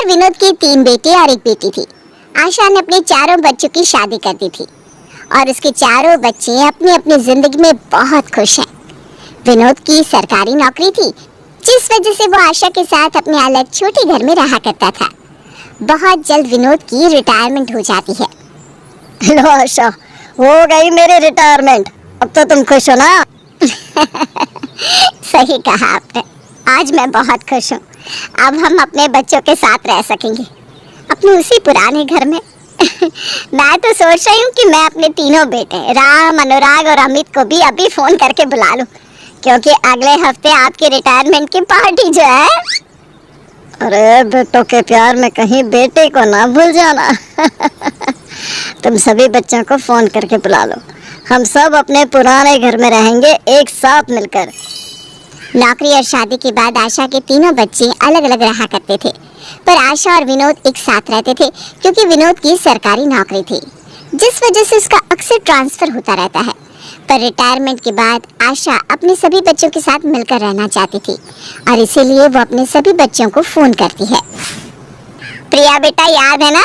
और विनोद की 3 बेटे और 1 बेटी थी। आशा ने अपने चारों बच्चों की शादी कर दी थी और उसके चारों बच्चे अपनी अपनी जिंदगी में बहुत खुश हैं। विनोद की सरकारी नौकरी थी, जिस वजह से वो आशा के साथ अपने अलग छोटे घर में रहा करता था। बहुत जल्द विनोद की रिटायरमेंट हो जाती है। लो आशा, हो गई मेरी रिटायरमेंट। अब तो तुम खुश हो ना? सही कहा आपने। आज मैं बहुत खुश हूँ। अब हम अपने बच्चों के साथ रह सकेंगे, अपने उसी पुराने घर में। मैं तो सोच रही हूँ कि मैं अपने तीनों बेटे राम, अनुराग और अमित को भी अभी फोन करके बुला लूँ, क्योंकि अगले हफ्ते आपकी रिटायरमेंट की पार्टी जो है। अरे बेटों के प्यार में कहीं बेटे को ना भूल जाना। तुम सभी बच्चों को फोन करके बुला लो, हम सब अपने पुराने घर में रहेंगे एक साथ मिलकर। नौकरी और शादी के बाद आशा के तीनों बच्चे अलग अलग रहा करते थे, पर आशा और विनोद एक साथ रहते थे क्योंकि विनोद की सरकारी नौकरी थी, जिस वजह से उसका अक्सर ट्रांसफर होता रहता है। पर रिटायरमेंट के बाद आशा अपने सभी बच्चों के साथ मिलकर रहना चाहती थी और इसीलिए वो अपने सभी बच्चों को फोन करती है। प्रिया बेटा, याद है ना,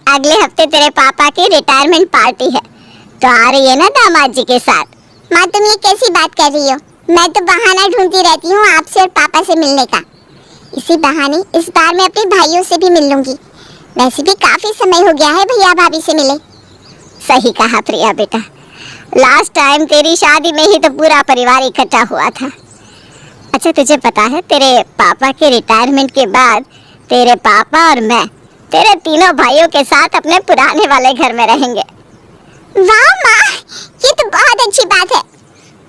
अगले हफ्ते तेरे पापा की रिटायरमेंट पार्टी है, तो आ रही है ना दामाद जी के साथ? माँ, तुम ये कैसी बात कर रही हो? मैं तो बहाना ढूंढती रहती हूँ आपसे और पापा से मिलने का। इसी बहाने इस बार मैं अपने भाइयों से भी मिल लूंगी। वैसे भी काफी समय हो गया है भैया भाभी से मिले। सही कहा प्रिया बेटा, लास्ट टाइम तेरी शादी में ही तो पूरा परिवार इकट्ठा हुआ था। अच्छा, तुझे पता है तेरे पापा के रिटायरमेंट के बाद तेरे पापा और मैं तेरे तीनों भाइयों के साथ अपने पुराने वाले घर में रहेंगे। वाह माँ, ये तो बहुत अच्छी बात है।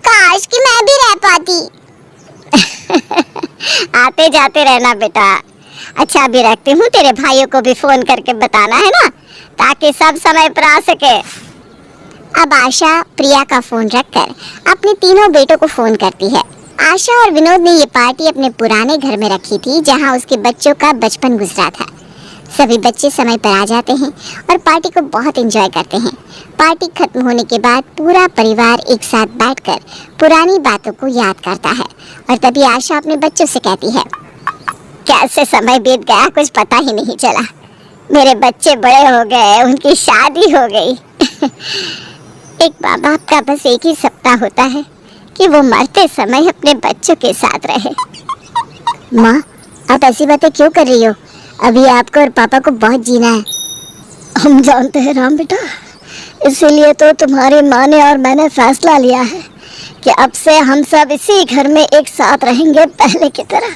काश कि मैं भी रह पाती। आते जाते रहना बेटा। अच्छा, अभी रखती हूँ, तेरे भाइयों को भी फोन करके बताना है ना, ताकि सब समय पर आ सके। अब आशा प्रिया का फोन रखकर अपने तीनों बेटों को फोन करती है। आशा और विनोद ने ये पार्टी अपने पुराने घर में रखी थी, जहाँ उसके बच्चों का बचपन गुजरा था। सभी बच्चे समय पर आ जाते हैं और पार्टी को बहुत एंजॉय करते हैं। पार्टी खत्म होने के बाद पूरा परिवार एक साथ बैठकर पुरानी बातों को याद करता है और तभी आशा अपने बच्चों से कहती है, कैसे समय बीत गया कुछ पता ही नहीं चला। मेरे बच्चे बड़े हो गए, उनकी शादी हो गई। एक माँ बाप का बस एक ही सपना होता है कि वो मरते समय अपने बच्चों के साथ रहे। माँ, आप ऐसी बातें क्यों कर रही हो? अभी आपको और पापा को बहुत जीना है। हम जानते हैं राम बेटा, इसीलिए तो तुम्हारी माँ ने और मैंने फैसला लिया है कि अब से हम सब इसी घर में एक साथ रहेंगे पहले की तरह।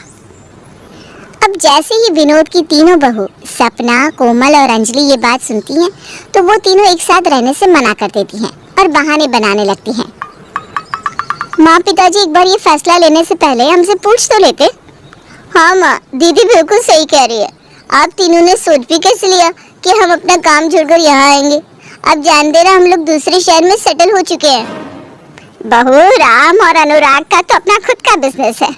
अब जैसे ही विनोद की तीनों बहू सपना, कोमल और अंजलि ये बात सुनती हैं, तो वो तीनों एक साथ रहने से मना कर देती हैं और बहाने बनाने लगती हैं। माँ, पिताजी एक बार ये फैसला लेने से पहले हमसे पूछ तो लेते। हाँ माँ, दीदी बिल्कुल सही कह रही है। आप तीनों ने सोच भी कैसे लिया कि हम अपना काम छोड़कर यहाँ आएंगे? अब जानते ना, हम लोग दूसरे शहर में सेटल हो चुके हैं। बहू, राम और अनुराग का तो अपना खुद का बिजनेस है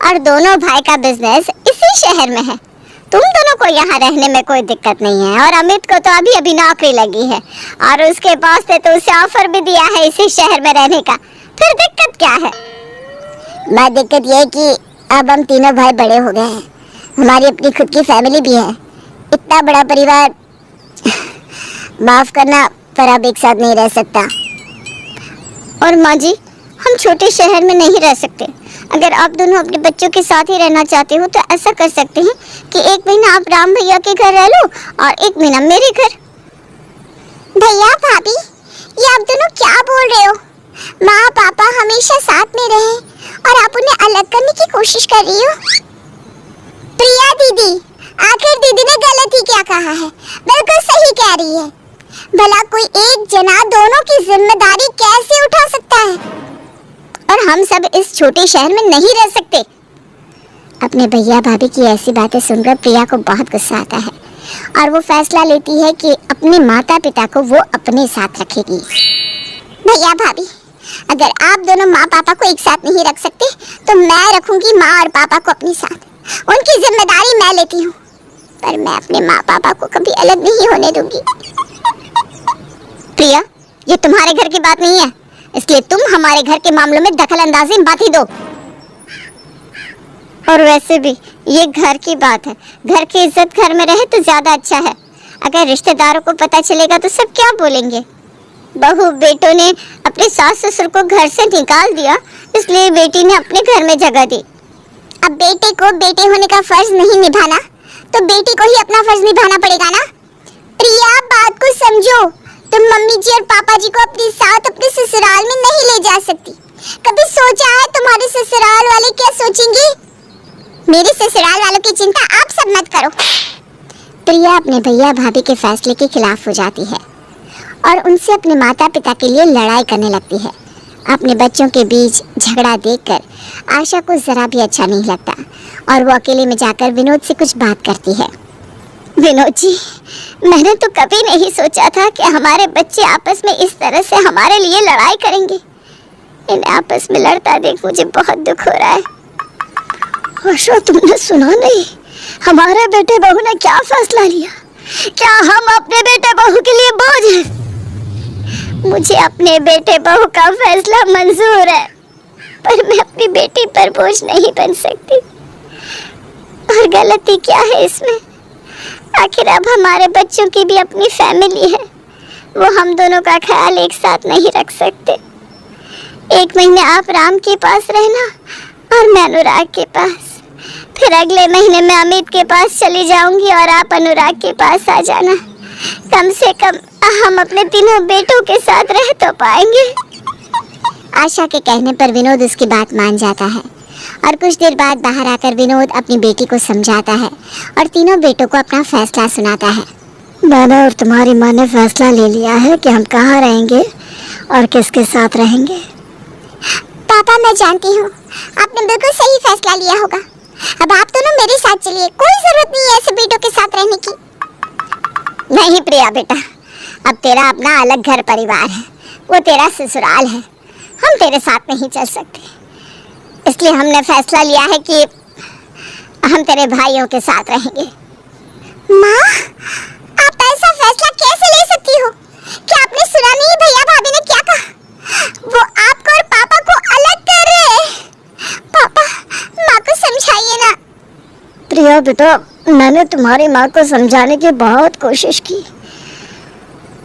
और दोनों भाई का बिजनेस इसी शहर में है। तुम दोनों को यहाँ रहने में कोई दिक्कत नहीं है और अमित को तो अभी अभी नौकरी लगी है और उसके बॉस ने तो उसे ऑफर भी दिया है इसी शहर में रहने का। फिर दिक्कत क्या है? मैं दिक्कत ये है कि अब हम तीनों भाई बड़े हो गए हैं, हमारी अपनी खुद की फैमिली भी है। इतना बड़ा परिवार माफ करना, पर अब एक साथ नहीं रह सकता। और माँ जी, हम छोटे शहर में नहीं रह सकते। अगर आप दोनों अपने बच्चों के साथ ही रहना चाहते हो तो ऐसा कर सकते हैं कि एक महीना आप राम भैया के घर रह लो और एक महीना मेरे घर। भैया भाभी, ये आप दोनों क्या बोल रहे हो? माँ पापा हमेशा साथ में रहे और आप उन्हें अलग करने की कोशिश कर रही हो। प्रिया दीदी, आखिर दीदी ने गलत ही क्या कहा है? बिल्कुल सही कह रही है। भला कोई एक जना दोनों की जिम्मेदारी कैसे उठा सकता है? और हम सब इस छोटे शहर में नहीं रह सकते। अपने भैया भाभी की ऐसी बातें सुनकर प्रिया को बहुत गुस्सा आता है और वो फैसला लेती है कि अपने माता पिता को वो अपने साथ रखेगी। भैया भाभी, अगर आप दोनों माँ पापा को एक साथ नहीं रख सकते तो मैं रखूंगी माँ और पापा को अपने साथ। उनकी जिम्मेदारी मैं लेती हूँ, पर मैं अपने माँ पापा को कभी अलग नहीं होने दूंगी। प्रिया, ये तुम्हारे घर की बात नहीं है, इसलिए तुम हमारे घर के मामलों में दखल अंदाजी मत ही दो। और वैसे भी ये घर की बात है, घर की इज्जत घर में रहे तो ज्यादा अच्छा है। अगर रिश्तेदारों को पता चलेगा तो सब क्या बोलेंगे। बहू बेटों ने अपने सास ससुर को घर से निकाल दिया, इसलिए बेटी ने अपने घर में जगह दी। अब बेटे को बेटे होने का फर्ज नहीं निभाना तो बेटी को ही अपना फर्ज निभाना पड़ेगा ना। प्रिया, बात को समझो। तुम मम्मी जी और पापा जी को अपने साथ अपने ससुराल में नहीं ले जा सकती। कभी सोचा है तुम्हारे ससुराल वाले क्या सोचेंगे? मेरे ससुराल वालों की चिंता आप सब मत करो। प्रिया अपने भैया भाभी के फैसले के खिलाफ हो जाती है और उनसे अपने माता पिता के लिए लड़ाई करने लगती है। अपने बच्चों के बीच झगड़ा देखकर आशा को जरा भी अच्छा नहीं लगता और वो अकेले में जाकर विनोद से कुछ बात करती है। विनोद जी, मैंने तो कभी नहीं सोचा था कि हमारे बच्चे आपस में इस तरह से हमारे लिए लड़ाई करेंगे। इन्हें आपस में लड़ता देख मुझे बहुत दुख हो रहा है। आशा, तुमने सुना नहीं, हमारे बेटे बहू ने क्या फैसला लिया? क्या हम अपने बेटे बहू के लिए बोझ हैं? मुझे अपने बेटे बहू का फैसला मंजूर है, पर मैं अपनी बेटी पर बोझ नहीं बन सकती। और गलती क्या है इसमें? आखिर अब हमारे बच्चों की भी अपनी फैमिली है, वो हम दोनों का ख्याल एक साथ नहीं रख सकते। एक महीने आप राम के पास रहना और मैं अनुराग के पास, फिर अगले महीने मैं अमित के पास चली जाऊंगी और आप अनुराग के पास आ जाना। कम से कम हम अपने तीनों बेटों के साथ रह तो पाएंगे। आशा के कहने पर विनोद उसकी बात मान जाता है और कुछ देर बाद बाहर आकर विनोद अपनी बेटी को समझाता है और तीनों बेटों को अपना फैसला सुनाता है। मैंने और तुम्हारी माँ ने फैसला ले लिया है कि हम कहाँ रहेंगे और किसके साथ रहेंगे। पापा, मैं जानती हूँ आपने बिल्कुल सही फैसला लिया होगा। अब आप दोनों मेरे साथ चलिए, कोई जरूरत नहीं है ऐसे बेटों के साथ रहने की। नहीं प्रिया बेटा, अब तेरा अपना अलग घर परिवार है, वो तेरा ससुराल है, हम तेरे साथ नहीं चल सकते। इसलिए हमने फैसला लिया है कि हम तेरे भाइयों के साथ रहेंगे। माँ, आप ऐसा फैसला कैसे ले सकती हो? क्या आपने सुना नहीं भैया भाभी ने क्या कहा? वो आपको और पापा को अलग कर रहे हैं। पापा, माँ को समझाइए ना। प्रिया बेटा, मैंने तुम्हारी माँ को समझाने की बहुत कोशिश की,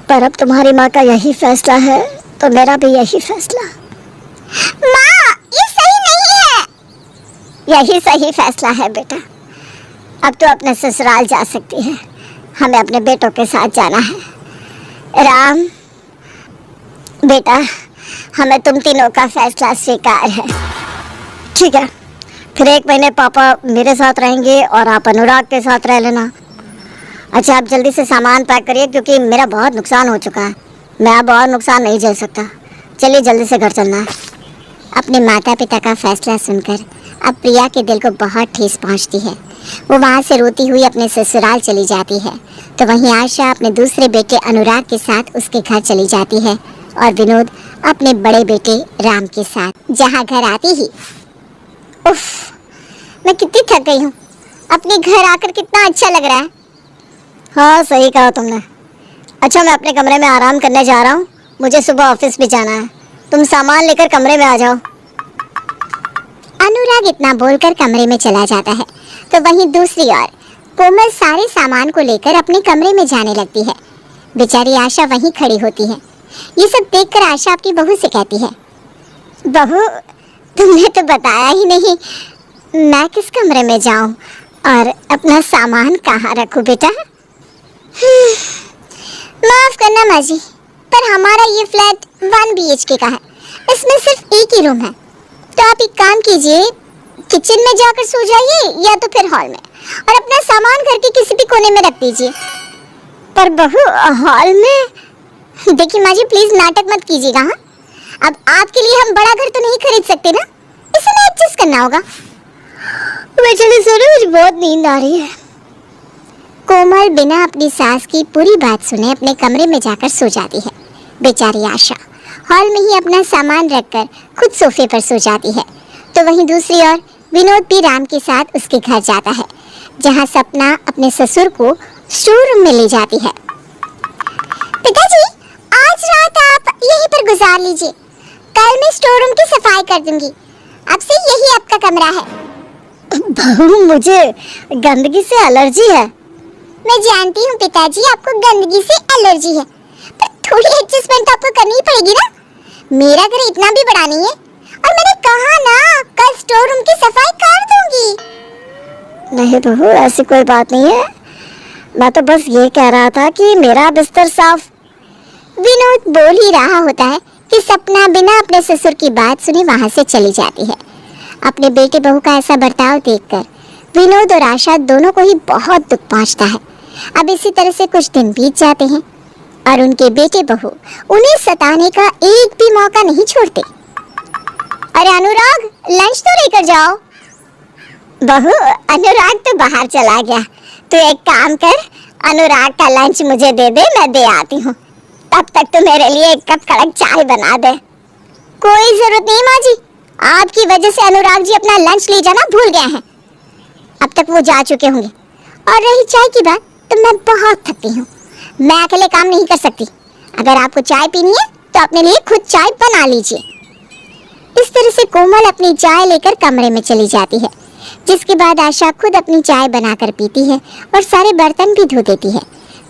पर अब तुम्हारी माँ का यही फैसला है तो मेरा भी यही फैसला। माँ, ये सही नहीं है। यही सही फैसला है बेटा। अब तो अपने ससुराल जा सकती है, हमें अपने बेटों के साथ जाना है। राम बेटा, हमें तुम तीनों का फैसला स्वीकार है। ठीक है, फिर एक महीने पापा मेरे साथ रहेंगे और आप अनुराग के साथ रह लेना। अच्छा, आप जल्दी से सामान पैक करिए क्योंकि मेरा बहुत नुकसान हो चुका है, मैं अब और नुकसान नहीं झेल सकता। चलिए जल्दी से घर चलना है। अपने माता पिता का फैसला सुनकर अब प्रिया के दिल को बहुत ठेस पहुंचती है। वो वहाँ से रोती हुई अपने ससुराल चली जाती है तो वहीं आशा अपने दूसरे बेटे अनुराग के साथ उसके घर चली जाती है और विनोद अपने बड़े बेटे राम के साथ, जहाँ घर आती ही उफ, मैं कितनी थक गई हूँ। अपने घर आकर कितना अच्छा लग रहा है। हाँ सही कहा तुमने। अच्छा, मैं अपने कमरे में आराम करने जा रहा हूँ, मुझे सुबह ऑफिस भी जाना है। तुम सामान लेकर कमरे में आ जाओ। अनुराग इतना बोलकर कमरे में चला जाता है तो वहीं दूसरी ओर कोमल सारे सामान को लेकर अपने कमरे में जाने लगती है। बेचारी आशा वहीं खड़ी होती है। ये सब देखकर आशा अपनी बहू से कहती है, बहू, तुमने तो बताया ही नहीं मैं किस कमरे में जाऊं और अपना सामान कहाँ रखूं बेटा। माफ करना माँ जी, पर हमारा ये फ्लैट 1 BHK का है, इसमें सिर्फ एक ही रूम है। तो आप एक काम कीजिए, किचन में जाकर सो जाइए या तो फिर हॉल में, और अपना सामान घर के किसी भी कोने में रख दीजिए। पर बहू, हॉल में? देखिए माँ जी, प्लीज नाटक मत कीजिएगा। हाँ, अब आपके लिए हम बड़ा घर तो नहीं खरीद सकते ना, इसमें एडजस्ट करना होगा। चलिए सोने, मुझे बहुत नींद आ रही है। कोमल बिना अपनी सास की पूरी बात सुने अपने कमरे में जाकर सो जाती है। बेचारी आशा हॉल में ही अपना सामान रखकर खुद सोफे पर सो जाती है। तो वहीं दूसरी ओर विनोद भी राम के साथ उसके घर जाता है, जहां सपना अपने ससुर को स्टोर रूम में ले जाती है। पिताजी, आज रात आप यहीं पर गुजार लीजिए, कल मैं स्टोर रूम की सफाई कर दूंगी। अब से यही आपका कमरा है। बहू, मुझे गंदगी से एलर्जी है। मैं जानती हूँ पिताजी, आपको गंदगी से एलर्जी है, पर थोड़ी एडजस्टमेंट तो आपको करनी ही पड़ेगी ना। मेरा घर इतना भी बड़ा नहीं है, और मैंने कहा ना कल स्टोर रूम की सफाई कर दूंगी। नहीं बहू, ऐसी कोई बात नहीं है। मैं तो बस ये कह रहा था कि मेरा बिस्तर साफ। विनोद बोल ही रहा होता है कि सपना बिना अपने ससुर की बात सुने वहां से चली जाती है। अपने बेटे बहू का ऐसा बर्ताव देखकर विनोद और आशा दोनों को ही बहुत दुख पहुंचता है। अब इसी तरह से कुछ दिन बीत जाते हैं और उनके बेटे बहू उन्हें सताने का एक भी मौका नहीं छोड़ते। अरे अनुराग, लंच तो लेकर जाओ। बहू, अनुराग तो बाहर चला गया। तू एक काम कर, अनुराग का लंच मुझे दे दे, मैं दे आती हूँ। तब तक तो मेरे लिए एक कप कड़क चाय बना दे। कोई जरूरत नहीं माँ जी, आपकी वजह से अनुराग जी अपना लंच ले जाना भूल गए हैं। अब तक वो जा चुके होंगे। और रही चाय की बात, तो मैं बहुत थकती हूँ, मैं अकेले काम नहीं कर सकती। अगर आपको चाय पीनी है तो अपने लिए खुद चाय बना लीजिए। इस तरह से कोमल अपनी चाय लेकर कमरे में चली जाती है, जिसके बाद आशा खुद अपनी चाय बनाकर पीती है और सारे बर्तन भी धो देती है।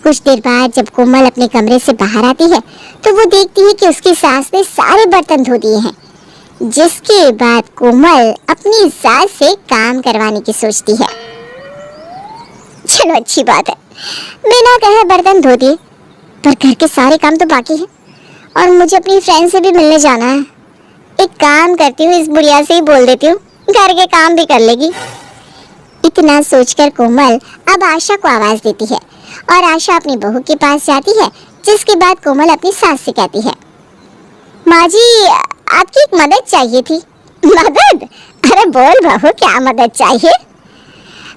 कुछ देर बाद जब कोमल अपने कमरे से बाहर आती है तो वो देखती है कि उसकी सास ने सारे बर्तन धो दिए हैं, जिसके बाद कोमल अपनी सास से काम करवाने की सोचती है। चलो अच्छी बात है, बिना कहे बर्तन धो दिए, पर घर के सारे काम तो बाकी हैं और मुझे अपनी फ्रेंड से भी मिलने जाना है। एक काम करती हूँ, इस बुढ़िया से ही बोल देती हूँ, घर के काम भी कर लेगी। इतना सोचकर कोमल अब आशा को आवाज देती है और आशा अपनी बहू के पास जाती है, जिसके बाद कोमल अपनी सास से कहती है, माँ जी आपकी एक मदद चाहिए थी। मदद? अरे बोल बहू, क्या मदद चाहिए?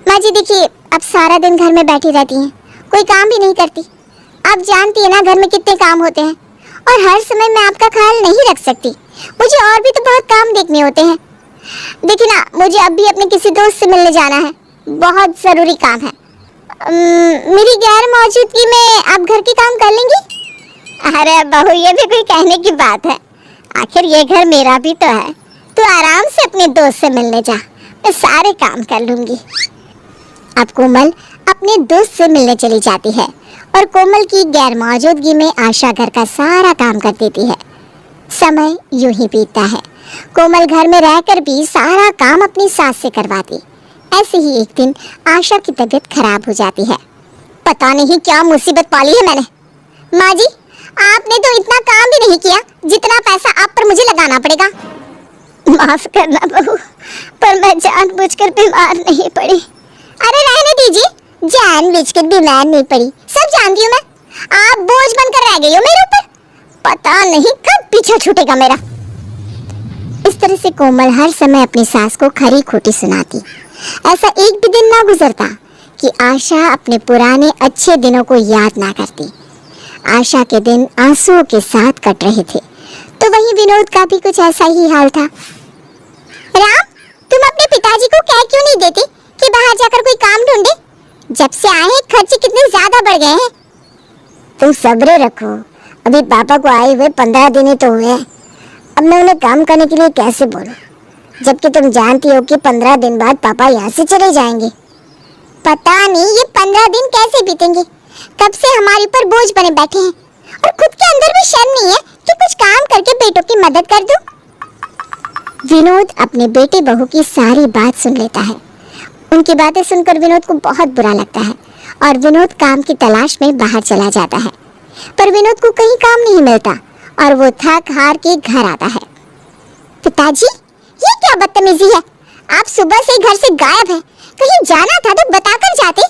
माँ जी देखिए, अब सारा दिन घर में बैठी रहती हैं, कोई काम भी नहीं करती। आप जानती है ना घर में कितने काम होते हैं, और हर समय मैं आपका ख्याल नहीं रख सकती, मुझे और भी तो बहुत काम देखने होते हैं। देखिए ना, मुझे अब भी अपने किसी दोस्त से मिलने जाना है, बहुत ज़रूरी काम है। मेरी गैर मौजूदगी में आप घर के काम कर लेंगी? अरे बहू, ये भी कोई कहने की बात है? आखिर ये घर मेरा भी तो है। तू आराम से अपने दोस्त से मिलने जा, मैं सारे काम कर लूंगी। अब कोमल अपने दोस्त से मिलने चली जाती है और कोमल की गैर मौजूदगी में आशा घर का सारा काम कर देती है। समय यूं ही बीतता है, कोमल घर में रहकर भी सारा काम अपनी सास से करवाती। ऐसे ही एक दिन आशा की तबीयत खराब हो जाती है। पता नहीं क्या मुसीबत पाली है मैंने। माँ जी, आपने तो इतना काम भी नहीं किया जितना पैसा आप पर मुझे लगाना पड़ेगा। माफ करना बहू, पर मैं जानबूझकर बीमार नहीं पड़ी। अरे रहने दीजिए, जानबूझकर बीमार नहीं पड़ी, सब जानती हूँ मैं। आप बोझ बनकर रह गई हो मेरे ऊपर, पता नहीं कब पीछा छूटेगा मेरा। इस तरह से कोमल हर समय अपनी सास को खरी खोटी सुनाती। ऐसा एक भी दिन ना गुजरता कि आशा अपने पुराने अच्छे दिनों को याद ना करती। आशा के दिन आंसुओं के साथ कट रहे थे, तो वहीं विनोद का भी कुछ ऐसा ही हाल था। राम, तुम अपने पिताजी को कह क्यों नहीं देते कि बाहर जाकर कोई काम ढूंढे? जब से आए हैं खर्चे कितने ज्यादा बढ़ गए हैं। तुम सब्र रखो, अभी पापा को आए हुए 15 दिन ही तो हुए। अब मैं उन्हें काम करने के लिए कैसे बोलूं, जबकि तुम जानती हो कि 15 दिन बाद पापा यहाँ से चले जाएंगे। पता नहीं ये 15 दिन कैसे बीतेंगे, कब से हमारे ऊपर बोझ बने बैठे हैं, और खुद के अंदर भी शर्म नहीं है कि कुछ काम करके बेटों की मदद कर दूं। विनोद अपने बेटे बहू की सारी बात सुन लेता है। उनकी बातें सुनकर विनोद को बहुत बुरा लगता है और विनोद काम की तलाश में बाहर चला जाता है, पर विनोद को कहीं काम नहीं मिलता और वो थक हार के घर आता है। पिताजी, ये क्या बदतमीजी है? आप सुबह से घर से गायब हैं, कहीं जाना था तो बताकर जाते।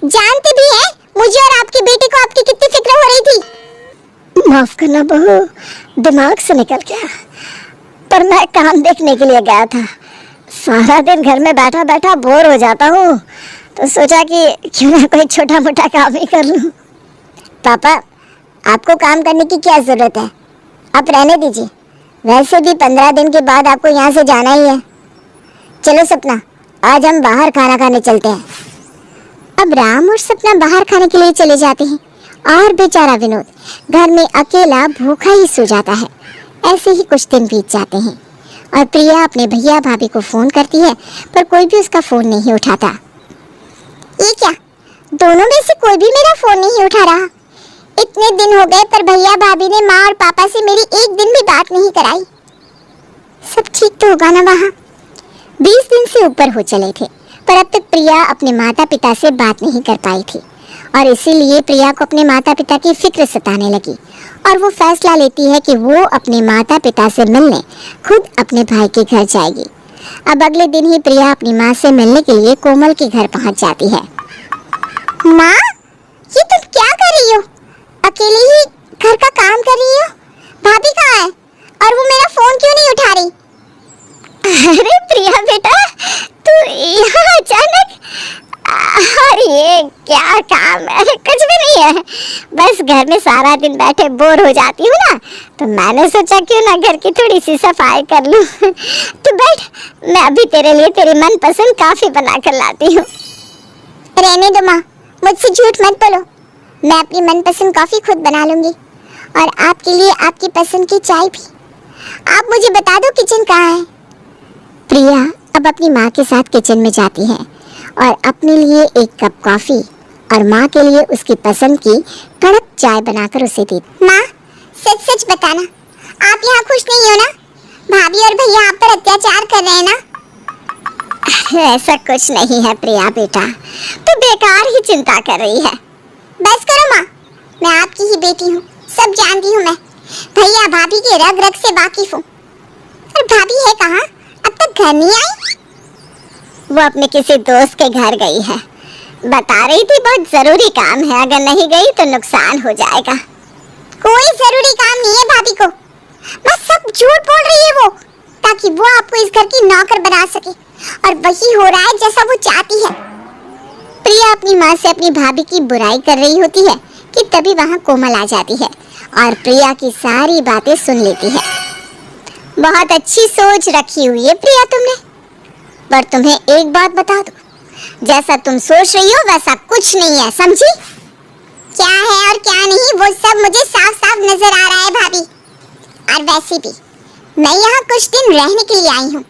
जानते भी हैं मुझे और आपके बेटे को आपकी कितनी फिक्र हो रही थी। माफ करना बहू, दिमाग से निकल गया, पर मैं काम देखने के लिए गया था। सारा दिन घर में बैठा बैठा बोर हो जाता हूँ, तो सोचा कि क्यों ना कोई छोटा मोटा काम ही कर लूँ। पापा, आपको काम करने की क्या जरूरत है, आप रहने दीजिए। वैसे भी 15 दिन के बाद आपको यहाँ से जाना ही है। चलो सपना, आज हम बाहर खाना खाने चलते हैं। अब राम और सपना बाहर खाने के लिए चले जाते हैं और बेचारा विनोद घर में अकेला भूखा ही सो जाता है। ऐसे ही कुछ दिन बीत जाते हैं। और प्रिया अपने भैया भाभी को फोन करती है, पर कोई भी उसका फोन नहीं उठाता। ये क्या, दोनों में से कोई भी मेरा फोन नहीं उठा रहा। इतने दिन हो गए पर भैया भाभी ने माँ और पापा से मेरी एक दिन भी बात नहीं कराई। सब ठीक तो होगा ना वहाँ? 20 दिन से ऊपर हो चले थे, पर अब तक प्रिया अपने माता पिता से बात नहीं कर पाई थी, और इसीलिए प्रिया को अपने माता पिता की फिक्र सताने लगी, और वो फैसला लेती है कि वो अपने माता पिता से मिलने खुद अपने भाई के घर जाएगी। अब अगले दिन ही प्रिया अपनी माँ से मिलने के लिए कोमल के घर पहुँच जाती है। माँ, ये तुम क्या कर रही हो? अकेले ही घर का काम कर रही हो? भाभी कहाँ है? और वो मेरा फोन क्यों नहीं उठा रही? अरे प्रिया बेटा, तू यहाँ अचानक? और ये क्या काम है? कुछ भी नहीं है, बस घर में सारा दिन बैठे बोर हो जाती हूँ ना, तो मैंने सोचा क्यों ना घर की थोड़ी सी सफाई कर लूँ। तू बैठ, मैं अभी तेरे लिए तेरी मनपसंद कॉफी बना कर लाती हूँ। रहने दो माँ, मुझसे झूठ मत बोलो। मैं अपनी मनपसंद कॉफी खुद बना लूंगी, और आपके लिए आपकी पसंद की चाय भी। आप मुझे बता दो किचन कहाँ है। प्रिया अब अपनी माँ के साथ किचन में जाती है और अपने लिए एक कप कॉफी और माँ के लिए उसकी पसंद की कड़क चाय बनाकर उसे दी। माँ, सच सच बताना, आप यहाँ खुश नहीं हो ना? भाभी और भैया आप पर अत्याचार कर रहे हैं ना? ऐसा कुछ नहीं है प्रिया बेटा, तू बेकार ही चिंता कर रही है। बस करो माँ, मैं आपकी ही बेटी हूँ, सब जानती हूँ मैं। भैया भाभी के रग रग से वाकिफ हूँ। और भाभी है कहाँ? अब तक घर नहीं आई? वो अपने किसी दोस्त के घर गई है, बता रही थी बहुत जरूरी काम है, अगर नहीं गई तो नुकसान हो जाएगा। कोई जरूरी काम नहीं है भाभी को, बस सब झूठ बोल रही है वो, ताकि वो आपको इस घर की नौकर बना सके, और वही हो रहा है जैसा वो चाहती है। प्रिया अपनी माँ से अपनी भाभी की बुराई कर रही होती है कि तभी वहाँ कोमल आ जाती है और प्रिया की सारी बातें सुन लेती है। बहुत अच्छी सोच रखी हुई है प्रिया तुमने, पर तुम्हें एक बात बता दूं, जैसा तुम सोच रही हो वैसा कुछ नहीं है, समझी? क्या है और क्या नहीं वो सब मुझे साफ साफ नजर आ रहा है भाभी। और वैसे भी मैं यहाँ कुछ दिन रहने के लिए आई हूँ।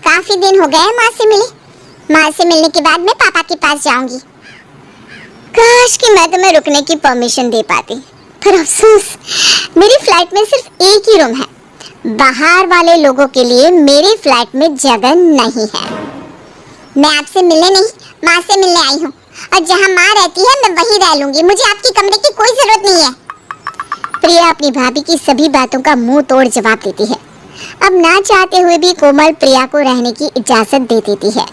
काफी दिन हो गए माँ से मिले। माँ से मिलने के बाद मैं पापा के पास जाऊंगी। काश कि मैं तुम्हें रुकने की परमिशन दे पाती, पर अफसोस मेरी फ्लाइट में सिर्फ एक ही रूम है। बाहर वाले लोगों के लिए मेरी फ्लाइट में जगह नहीं है। मैं आपसे मिलने नहीं, माँ से मिलने आई हूँ, और जहाँ माँ रहती है मैं वहीं रह लूंगी। मुझे आपके कमरे की कोई जरूरत नहीं है। प्रिया अपनी भाभी की सभी बातों का मुंह तोड़ जवाब देती है। अब ना चाहते हुए भी कोमल प्रिया को रहने की इजाजत दे देती है,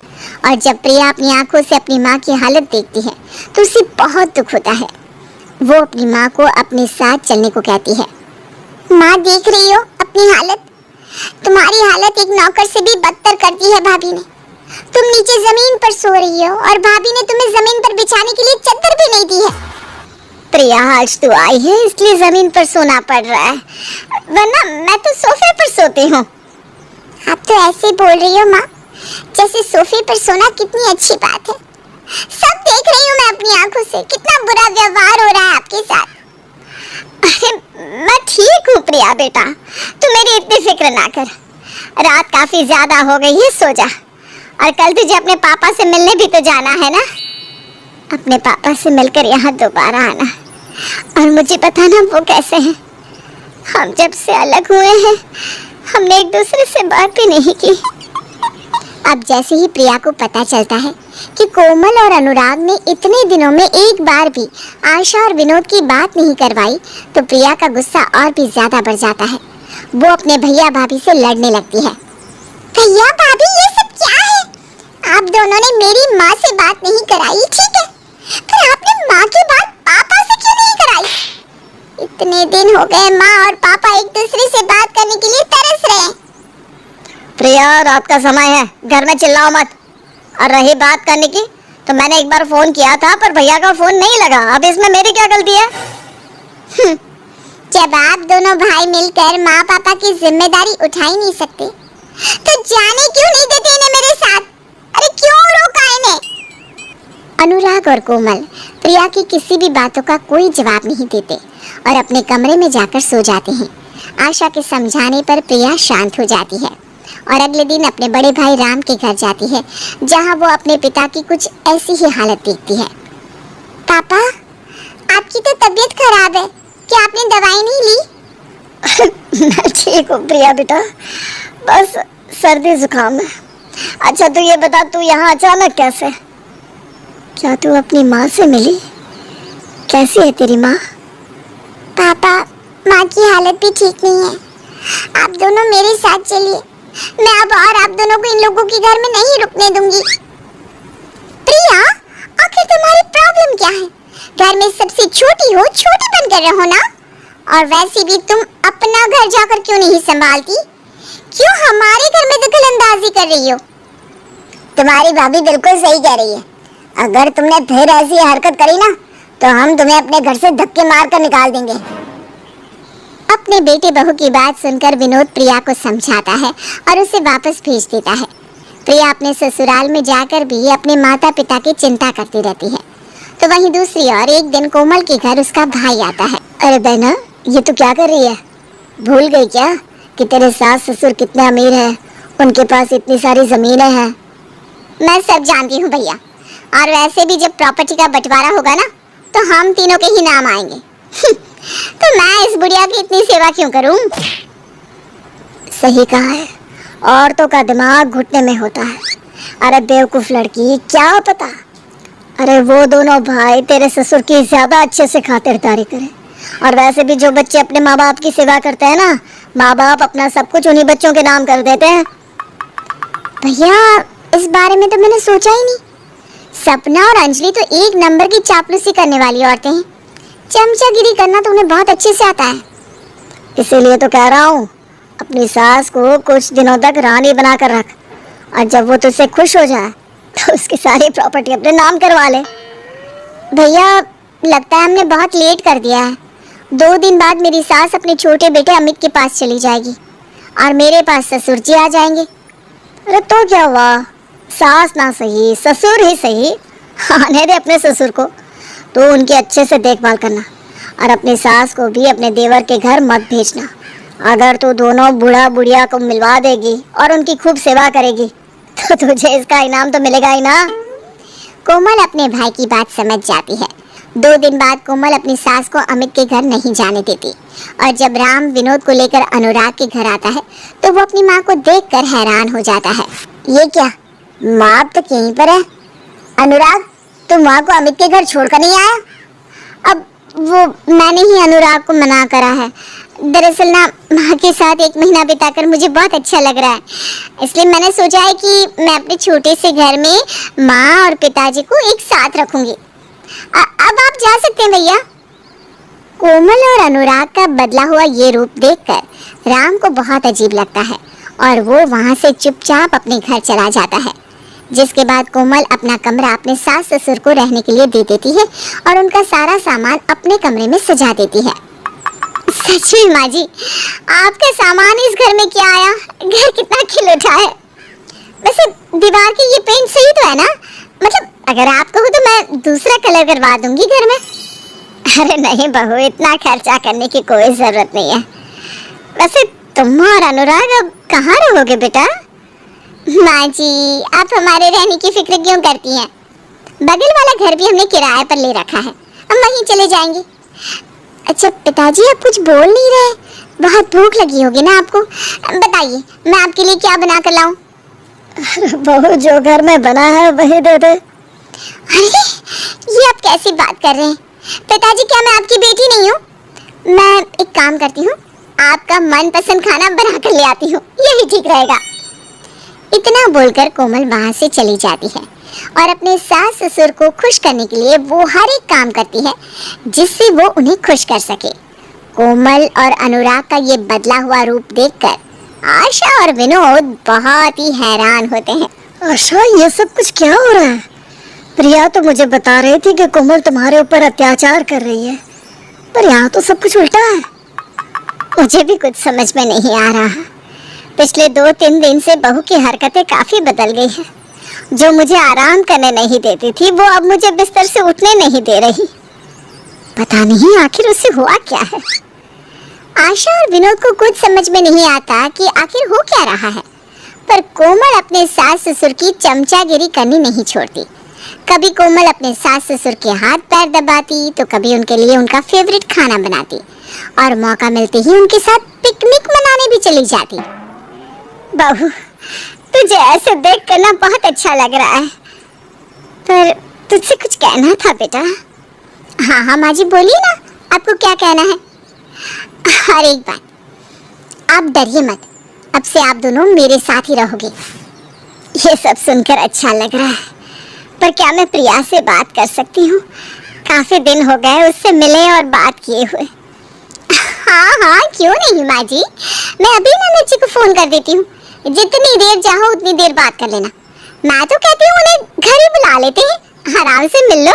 और जब प्रिया अपनी आंखों से अपनी माँ की हालत देखती है तो उसे बहुत दुख होता है। वो अपनी माँ को अपने साथ चलने को कहती है। माँ, देख रही हो अपनी हालत? तुम्हारी हालत एक नौकर से भी बदतर कर दी है भाभी ने। तुम नीचे जमीन पर सो रही हो और भाभी ने तुम्हें जमीन पर बिछाने के लिए चादर भी नहीं दी है। प्रिया, आज तू आई है इसलिए जमीन पर सोना पड़ रहा है, वरना मैं तो सोफे पर सोती हूँ। आप तो ऐसे बोल रही हो माँ, जैसे सोफे पर सोना कितनी अच्छी बात है। सब देख रही हूँ मैं अपनी आंखों से, कितना बुरा व्यवहार हो रहा है आपके साथ। अरे मैं ठीक हूँ प्रिया बेटा, तू मेरी इतनी फिक्र ना कर। रात काफी ज्यादा हो गई है, सो जा। और कल तुझे अपने पापा से मिलने भी तो जाना है ना। अपने पापा से मिलकर यहाँ दोबारा आना, और मुझे बताना वो कैसे हैं। हम जब से अलग हुए हैं हमने एक दूसरे से बात भी नहीं की। अब जैसे ही प्रिया को पता चलता है कि कोमल और अनुराग ने इतने दिनों में एक बार भी आशा और विनोद की बात नहीं करवाई, तो प्रिया का गुस्सा और भी ज्यादा बढ़ जाता है। वो अपने भैया भाभी से लड़ने लगती है। भैया भाभी, ये सब क्या है? आप दोनों ने मेरी माँ से बात नहीं कराई, ठीक है, फिर आपने माँ की बात पापा से क्यों नहीं कराई? इतने दिन हो गए माँ और पापा एक दूसरे से बात करने के लिए तरस रहे हैं। प्रिया, रात का समय है, घर में चिल्लाओ मत। और रही बात करने की, तो मैंने एक बार फोन किया था पर भैया का फोन नहीं लगा। अब इसमें मेरी क्या गलती है? जब आप दोनों भाई मिलकर माँ पापा की जिम्मेदारी उठा ही नहीं सकते, तो जाने क्यों नहीं देते इन्हें मेरे साथ? अरे क्यों रोका इन्हें? अनुराग और कोमल प्रिया की किसी भी बातों का कोई जवाब नहीं देते और अपने कमरे में जाकर सो जाते हैं। आशा के समझाने पर प्रिया शांत हो जाती है और अगले दिन अपने बड़े भाई राम के घर जाती है, जहाँ वो अपने पिता की कुछ ऐसी ही हालत देखती है। पापा, आपकी तो तबीयत खराब है, क्या आपने दवाई नहीं ली? मैं ठीक हूँ प्रिया बेटा, बस सर्दी जुकाम है। अच्छा तू ये बता, तू यहाँ अचानक कैसे? क्या तू अपनी माँ से मिली? कैसी है तेरी माँ? पापा, माँ की हालत भी ठीक नहीं है। आप दोनों मेरे साथ चलिए, मैं अब और आप दोनों को इन लोगों के घर में नहीं रुकने दूंगी। प्रिया, आखिर तुम्हारी प्रॉब्लम क्या है? घर में सबसे छोटी हो, छोटी बनकर रहो ना। और वैसे भी तुम अपना घर जाकर क्यों नहीं संभालती? क्यों हमारे घर में दखलंदाजी कर रही हो? तुम्हारी भाभी बिल्कुल सही कह रही है। अगर तुमने फिर ऐसी हरकत करी ना, तो हम तुम्हें अपने घर से धक्के मारकर निकाल देंगे। अपने बेटे बहू की बात सुनकर विनोद प्रिया को समझाता है और उसे वापस भेज देता है। प्रिया अपने ससुराल में जाकर भी अपने माता पिता की चिंता करती रहती है। तो वहीं दूसरी ओर एक दिन कोमल के घर उसका भाई आता है। अरे बहना, ये तू क्या कर रही है? भूल गई क्या कि तेरे सास ससुर कितने अमीर हैं? उनके पास इतनी सारी जमीनें हैं। मैं सब जानती हूँ भैया, और वैसे भी जब प्रॉपर्टी का बंटवारा होगा ना, तो हम तीनों के ही नाम आएंगे। तो मैं इस बुढ़िया की इतनी सेवा क्यों करूं? सही कहा है, औरतों का दिमाग घुटने में होता है। अरे बेवकूफ लड़की, क्या पता अरे वो दोनों भाई तेरे ससुर की ज्यादा अच्छे से खातिरदारी करें। और वैसे भी जो बच्चे अपने माँ बाप की सेवा करते हैं ना, माँ बाप अपना सब कुछ उन्हीं बच्चों के नाम कर देते हैं। भैया, इस बारे में तो मैंने सोचा ही नहीं। सपना और अंजलि तो एक नंबर की चापलूसी करने वाली औरतें हैं। चमचागिरी करना तो उन्हें बहुत अच्छे से आता है। इसीलिए तो कह रहा हूँ, अपनी सास को कुछ दिनों तक रानी बनाकर रख, और जब वो तुझसे खुश हो जाए तो उसकी सारी प्रॉपर्टी अपने नाम करवा ले। भैया, लगता है हमने बहुत लेट कर दिया है। 2 दिन बाद मेरी सास अपने छोटे बेटे अमित के पास चली जाएगी और मेरे पास ससुर जी आ जाएंगे। अरे तो क्या हुआ, सास ना सही ससुर ही सही, आने दे अपने ससुर को। तो उनकी अच्छे से देखभाल करना, और अपनी सास को भी अपने देवर के घर मत भेजना। अगर तू दोनों बूढ़ा बुढ़िया को मिलवा देगी और उनकी खूब सेवा करेगी, तो तुझे इसका इनाम तो मिलेगा ही ना। कोमल अपने भाई की बात समझ जाती है। 2 दिन बाद कोमल अपनी सास को अमित के घर नहीं जाने देती, और जब राम विनोद को लेकर अनुराग के घर आता है, तो वो अपनी माँ को देखकर हैरान हो जाता है। ये क्या, माँ अब तक यहीं पर है? अनुराग, तुम माँ को अमित के घर छोड़कर नहीं आया? अब वो मैंने ही अनुराग को मना करा है। दरअसल ना, माँ के साथ 1 महीना बिताकर मुझे बहुत अच्छा लग रहा है, इसलिए मैंने सोचा है कि मैं अपने छोटे से घर में माँ और पिताजी को एक साथ रखूंगी। अब आप जा सकते हैं भैया। कोमल और अनुराग का बदला हुआ ये रूप देखकर राम को बहुत अजीब लगता है, और वो वहाँ से चुपचाप अपने घर चला जाता है। जिसके बाद कोमल अपना कमरा अपने सास ससुर को रहने के लिए दे देती है और उनका सारा सामान अपने कमरे में सजा देती है। सच में माँ जी, आपका सामान इस घर में क्या आया? घर कितना खिल उठा है। वैसे दीवार की ये पेंट सही तो है ना? मतलब अगर आप कहो तो मैं दूसरा कलर करवा दूंगी घर में। अरे नहीं बहू, इतना खर्चा करने की कोई जरूरत नहीं है। वैसे तुम और अनुराग अब कहाँ रहोगे बेटा? माँ जी, आप हमारे रहने की फिक्र क्यों करती हैं? बगल वाला घर भी हमने किराए पर ले रखा है, हम वहीं चले जाएंगे। अच्छा पिताजी, आप कुछ बोल नहीं रहे? बहुत भूख लगी होगी ना आपको? बताइए, मैं आपके लिए क्या बना कर लाऊं? बहू, जो घर में बना है वही दे दे। अरे, ये आप कैसी बात कर रहे हैं? पिताजी, क्या मैं आपकी बेटी नहीं हूँ? मैं एक काम करती हूँ, आपका मनपसंद खाना बना कर ले आती हूँ, यही ठीक रहेगा। इतना बोलकर कोमल वहाँ से चली जाती है और अपने सास ससुर को खुश करने के लिए वो हर एक काम करती है जिससे वो उन्हें खुश कर सके। कोमल और अनुराग का ये बदला हुआ रूप देखकर आशा और विनोद बहुत ही हैरान होते हैं। आशा, ये सब कुछ क्या हो रहा है? प्रिया तो मुझे बता रही थी कि कोमल तुम्हारे ऊपर अत्याचार कर रही है, पर यहाँ तो सब कुछ उल्टा है। मुझे भी कुछ समझ में नहीं आ रहा। पिछले 2-3 दिन से बहू की हरकतें काफी बदल गई हैं। जो मुझे आराम करने नहीं देती थी, वो अब मुझे बिस्तर से उठने नहीं दे रही। पता नहीं आखिर उससे हुआ क्या है। आशा और विनोद को कुछ समझ में नहीं आता कि आखिर हो क्या रहा है, पर कोमल अपने सास ससुर की चमचागिरी करनी नहीं छोड़ती। कभी कोमल अपने सास ससुर के हाथ पैर दबाती तो कभी उनके लिए उनका फेवरेट खाना बनाती और मौका मिलते ही उनके साथ पिकनिक मनाने भी चली जाती। बहू, तुझे ऐसे देख कर ना बहुत अच्छा लग रहा है, पर तुझसे कुछ कहना था बेटा। हाँ हाँ माँ जी, बोलिए ना, आपको क्या कहना है। और एक बात, आप डरिए मत, अब से आप दोनों मेरे साथ ही रहोगे। ये सब सुनकर अच्छा लग रहा है, पर क्या मैं प्रिया से बात कर सकती हूँ? काफी दिन हो गए उससे मिले और बात किए हुए। हाँ हाँ, क्यों नहीं माँ जी, मैं अभी ननद जी को फोन कर देती हूँ। जितनी देर चाहो उतनी देर बात कर लेना। मैं तो कहती हूँ उन्हें घर ही बुला लेते हैं, आराम से मिल लो।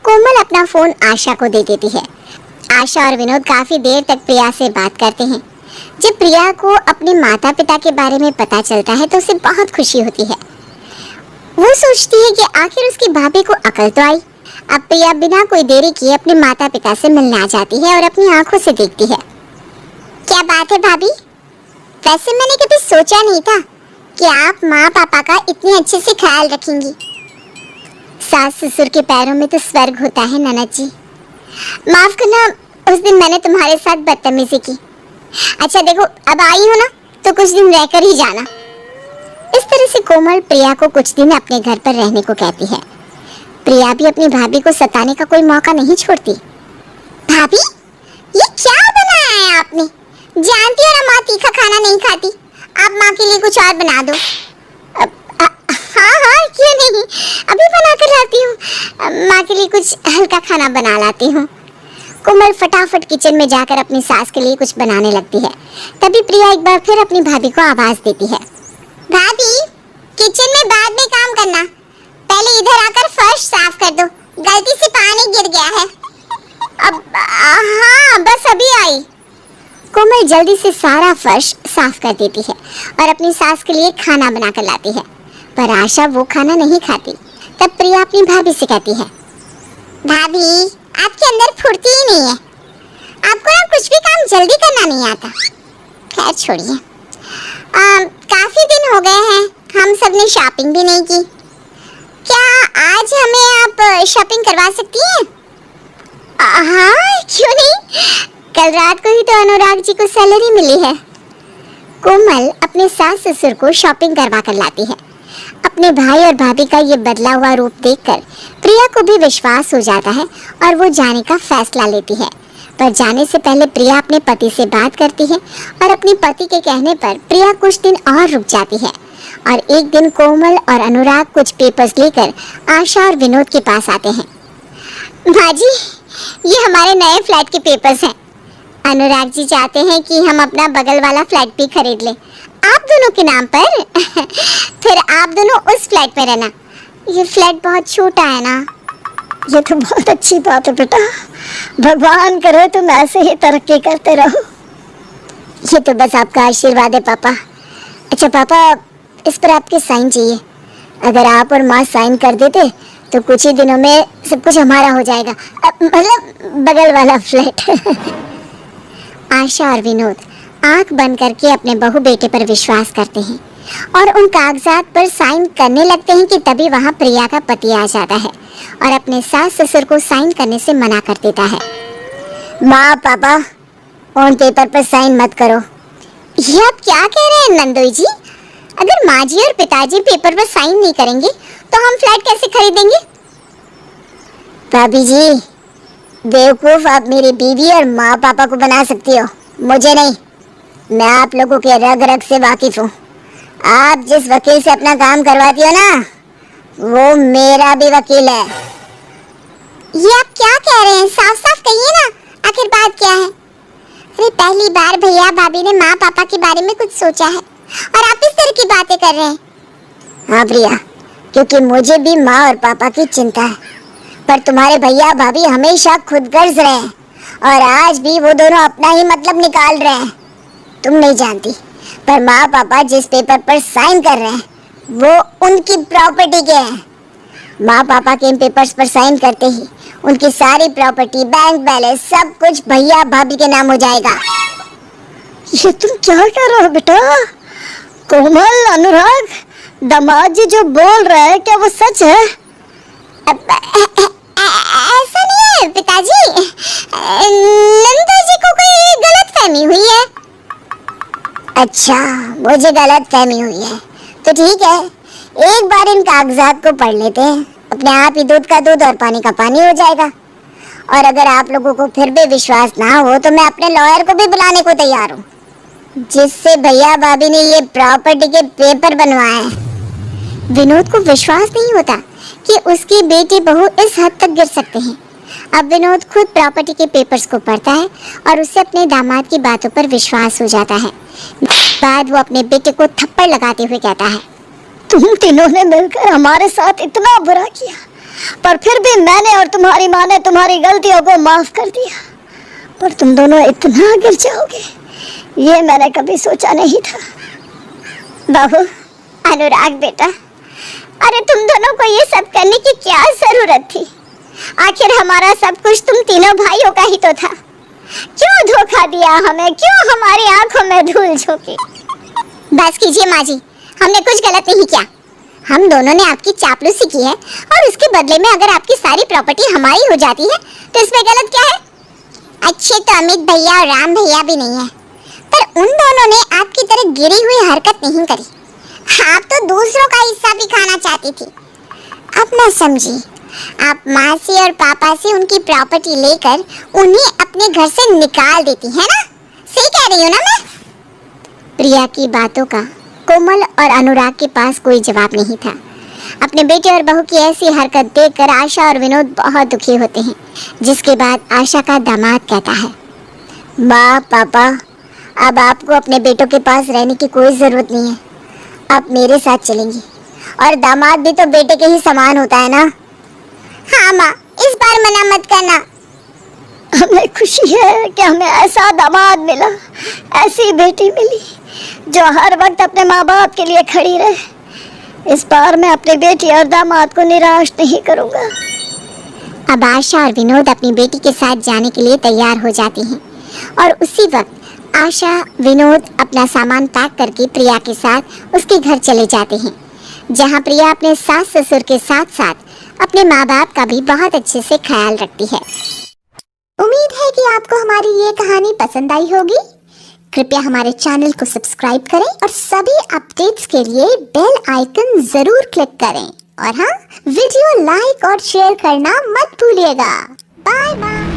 कोमल अपना फोन आशा को दे देती है। आशा और विनोद काफी देर तक प्रिया से बात करते हैं। जब प्रिया को अपने माता पिता के बारे में पता चलता है तो उसे बहुत खुशी होती है। वो सोचती है कि आखिर उसकी भाभी को अकल तो आई। अब प्रिया बिना कोई देरी किए अपने माता पिता से मिलने आ जाती है और अपनी आंखों से देखती है। क्या बात है भाभी, वैसे मैंने कभी सोचा नहीं था कि आप माँ पापा का इतने अच्छे से ख्याल रखेंगी। सास ससुर के पैरों में तो स्वर्ग होता है ननद जी। माफ करना, उस दिन मैंने तुम्हारे साथ बदतमीजी की। अच्छा देखो, अब आई हो ना तो कुछ दिन रहकर ही जाना। इस तरह से कोमल प्रिया को कुछ दिन अपने घर पर रहने को कहती है। प्रिया भी अपनी भाभी को सताने का कोई मौका नहीं छोड़ती। भाभी, ये क्या बनाया है आपने? जानती हो ना माँ तीखा खाना नहीं खाती। आप माँ के लिए कुछ और बना दो। हाँ हाँ, क्यों नहीं, अभी बना कर लाती हूँ। माँ के लिए कुछ हल्का खाना बना लाती हूँ। कोमल फटाफट किचन में जाकर अपनी सास के लिए कुछ बनाने लगती है। तभी प्रिया एक बार फिर अपनी भाभी को आवाज देती है। भाभी, किचन में बाद में काम करना, पहले इधर आकर फर्श साफ कर दो, गलती से पानी गिर गया है। अब हाँ, बस अभी आई। कोमल जल्दी से सारा फर्श साफ कर देती है और अपनी सास के लिए खाना बनाकर लाती है, पर आशा वो खाना नहीं खाती। तब प्रिया अपनी भाभी से कहती है, भाभी आपके अंदर फुर्ती ही नहीं है, आपको ना कुछ भी काम जल्दी करना नहीं आता। खैर छोड़िए, काफी दिन हो गए हैं, हम सब ने शॉपिंग भी नहीं की। क्या आज हमें आप शॉपिंग करवा सकती हैं? हाँ, क्यों नहीं, कल रात को ही तो अनुराग जी को सैलरी मिली है। कोमल अपने सास ससुर को शॉपिंग करवा कर लाती है। अपने भाई और भाभी का ये बदला हुआ रूप देखकर प्रिया को भी विश्वास हो जाता है और वो जाने का फैसला लेती है। पर जाने से पहले प्रिया अपने पति से बात करती है और अपने पति के कहने पर प्रिया कुछ दिन और रुक जाती है। और एक दिन कोमल और अनुराग कुछ पेपर्स लेकर आशा और विनोद के पास आते हैं। माँ जी, ये हमारे नए फ्लैट के पेपर्स हैं। अनुराग जी चाहते हैं कि हम अपना बगल वाला फ्लैट भी खरीद लें आप दोनों के नाम पर। फिर आप दोनों उस फ्लैट में रहना। ये फ्लैट बहुत छोटा है ना। ये तो बहुत अच्छी बात है बेटा, भगवान करे तुम ऐसे ही तरक्की करते रहो। ये तो बस आपका आशीर्वाद है पापा। अच्छा पापा, इस पर आपके साइन चाहिए। अगर आप और माँ साइन कर देते तो कुछ ही दिनों में सब कुछ हमारा हो जाएगा, मतलब बगल वाला फ्लैट। आशा और विनोद आंख बंद करके अपने बहू बेटे पर विश्वास करते हैं और उन कागजात पर साइन करने लगते हैं कि तभी वहां प्रिया का पति आ जाता है और अपने सास ससुर को साइन करने से मना कर देता है। माँ पापा, उन पेपर पर साइन मत करो। ये आप क्या कह रहे हैं नंदोई जी? अगर माँ जी और पिताजी पेपर पर साइन नहीं करेंगे तो हम फ्लैट कैसे खरीदेंगे? भाभी जी, बेवकूफ आप मेरी बीवी और माँ पापा को बना सकती हो, मुझे नहीं। मैं आप लोगों के रग रग से वाकिफ हूँ। आप जिस वकील से अपना काम करवाती हो ना, वो मेरा भी वकील है। ये आप क्या कह रहे हैं? साफ साफ कहिए ना, आखिर बात क्या है? अरे पहली बार भैया भाभी ने माँ पापा के बारे में कुछ सोचा है और आप इस तरह की बातें कर रहे हैं। हाँ प्रिया, क्योंकि मुझे भी माँ और पापा की चिंता है, पर तुम्हारे भैया भाभी हमेशा खुदगर्ज रहे हैं और आज भी वो दोनों अपना ही मतलब निकाल रहे हैं। तुम नहीं जानती, पर माँ पापा जिस पेपर पर साइन कर रहे हैं वो उनकी प्रॉपर्टी के हैं। माँ पापा के इन पेपर्स पर साइन करते ही उनकी सारी प्रॉपर्टी, बैंक बैलेंस, सब कुछ भैया भाभी के नाम हो जाएगा। ये तुम क्या कर रहे हो बेटा? कोमल, अनुराग, दामाद जी जो बोल रहे हैं क्या वो सच है? ऐसा नहीं है पिताजी, नंदू जी को कोई गलतफहमी हुई है। अच्छा, मुझे गलतफहमी हुई है तो ठीक है, एक बार इन कागजात को पढ़ लेते हैं, अपने आप ही दूध का दूध और पानी का पानी हो जाएगा। और अगर आप लोगों को फिर भी विश्वास ना हो तो मैं अपने लॉयर को भी बुलाने को तैयार हूँ, जिससे भैया भाभी ने ये प्रॉपर्टी के पेपर बनवाए हैं। विनोद को विश्वास नहीं होता कि उसकी बेटी बहू इस हद तक गिर सकते हैं। अब विनोद खुद प्रॉपर्टी के पेपर्स को पढ़ता है और उससे अपने दामाद की बातों पर विश्वास हो जाता है। बाद वो अपने बेटे को थप्पड़ लगाते हुए कहता है, तुम तीनों ने मिलकर हमारे साथ इतना बुरा किया, पर फिर भी मैंने और तुम्हारी माँ ने तुम्हारी गलतियों को माफ कर दिया। पर तुम दोनों इतना गिर जाओगे ये मैंने कभी सोचा नहीं था। बहू, अनुराग बेटा, अरे तुम दोनों को ये सब करने की क्या जरूरत थी? आखिर हमारा सब कुछ तुम तीनों भाइयों का ही तो था। क्यों धोखा दिया हमें? क्यों हमारी आंखों में धूल झोंकी? बस कीजिए माँ जी, हमने कुछ गलत नहीं किया। हम दोनों ने आपकी चापलूसी की है और उसके बदले में अगर आपकी सारी प्रॉपर्टी हमारी हो जाती है तो इसमें गलत क्या है? अच्छे तो अमित भैया और राम भैया भी नहीं है, पर उन दोनों ने आपकी तरह गिरी हुई हरकत नहीं करी। आप तो दूसरों का हिस्सा भी खाना चाहती थी। अब ना समझी, आप मासी और पापा से उनकी प्रॉपर्टी लेकर उन्हें अपने घर से निकाल देती है ना? सही कह रही हूँ ना मैं? प्रिया की बातों का कोमल और अनुराग के पास कोई जवाब नहीं था। अपने बेटे और बहू की ऐसी हरकत देखकर आशा और विनोद बहुत दुखी होते हैं, जिसके बाद आशा का दामाद कहता है, माँ पापा, अब आपको अपने बेटों के पास रहने की कोई जरूरत नहीं है, आप मेरे साथ चलेंगी। और दामाद भी तो बेटे के ही समान होता है ना? हाँ माँ, इस बार मना मत करना। हमें खुशी है कि हमें ऐसा दामाद मिला, ऐसी बेटी मिली जो हर वक्त अपने माँ बाप के लिए खड़ी रहे। इस बार मैं अपनी बेटी और दामाद को निराश नहीं करूँगा। अब आशा और विनोद अपनी बेटी के साथ जाने के लिए तैयार हो जाती हैं और उसी वक्त आशा विनोद अपना सामान पैक करके प्रिया के साथ उसके घर चले जाते हैं, जहां प्रिया अपने सास ससुर के साथ साथ अपने माँ बाप का भी बहुत अच्छे से ख्याल रखती है। उम्मीद है कि आपको हमारी ये कहानी पसंद आई होगी। कृपया हमारे चैनल को सब्सक्राइब करें और सभी अपडेट्स के लिए बेल आइकन जरूर क्लिक करें। और हाँ, वीडियो लाइक और शेयर करना मत भूलिएगा। Bye bye.